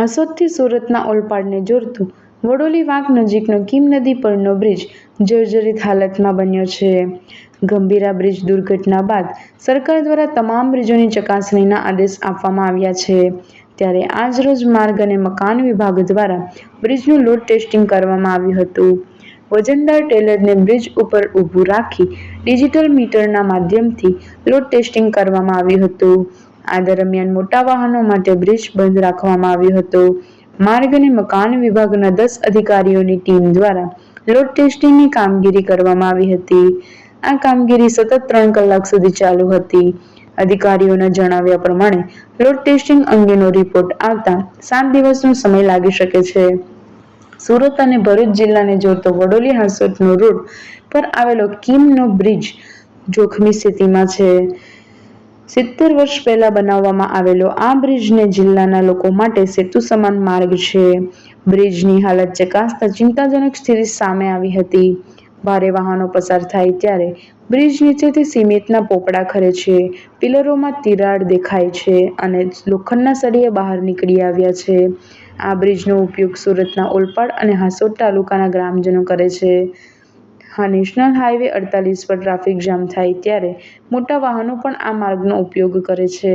હસોદથી સુરતના ઓલપાડને જોડતો વડોલી વાંક નજીકનો કીમ નદી પરનો બ્રિજ જર્જરિત હાલતમાં બન્યો છે. ગંભીરા બ્રિજ દુર્ઘટના બાદ સરકાર દ્વારા તમામ બ્રિજોની ચકાસણીના આદેશ આપવામાં આવ્યા છે. ત્યારે આજરોજ માર્ગ અને મકાન વિભાગ દ્વારા બ્રિજનું લોડ ટેસ્ટિંગ કરવામાં આવ્યું હતું. વજનદાર ટેલરને બ્રિજ ઉપર ઊભું રાખી ડિજિટલ મીટરના માધ્યમથી લોડ ટેસ્ટિંગ કરવામાં આવ્યું હતું. આ દરમિયાન મોટા વાહનો માટે બ્રિજ બંધ રાખવામાં આવ્યો હતો. માર્ગ અને મકાન વિભાગના 10 અધિકારીઓની ટીમ દ્વારા લોડ ટેસ્ટિંગની કામગીરી કરવામાં આવી હતી. આ કામગીરી સતત 3 કલાક સુધી ચાલુ હતી. અધિકારીઓના જણાવ્યા પ્રમાણે લોડ ટેસ્ટિંગ અંગેનો રિપોર્ટ આવતા 7 દિવસનો સમય લાગી શકે છે. સુરત અને ભરૂચ જિલ્લાને જોડતો વડોલી હાંસોટનો રોડ પર આવેલો કીમનો બ્રિજ જોખમી સ્થિતિમાં છે. 70 વર્ષ પહેલા બનાવવામાં આવેલો આ બ્રિજને જિલ્લાના લોકો માટે સેતુ સમાન માર્ગ છે. બ્રિજની હાલત ચકાસતા ચિંતાજનક સ્થિતિ સામે આવી હતી. ભારે વાહનો પસાર થાય ત્યારે બ્રિજ નીચેથી સિમેન્ટના પોપડા ખરે છે, પિલરોમાં તિરાડ દેખાય છે અને લોખંડના સળિયા બહાર નીકળી આવ્યા છે. આ બ્રિજનો ઉપયોગ સુરતના ઓલપાડ અને હાંસોટ તાલુકાના ગ્રામજનો કરે છે. નેશનલ હાઈવે 48 પર ટ્રાફિક જામ થાય ત્યારે મોટા વાહનો પણ આ માર્ગનો ઉપયોગ કરે છે.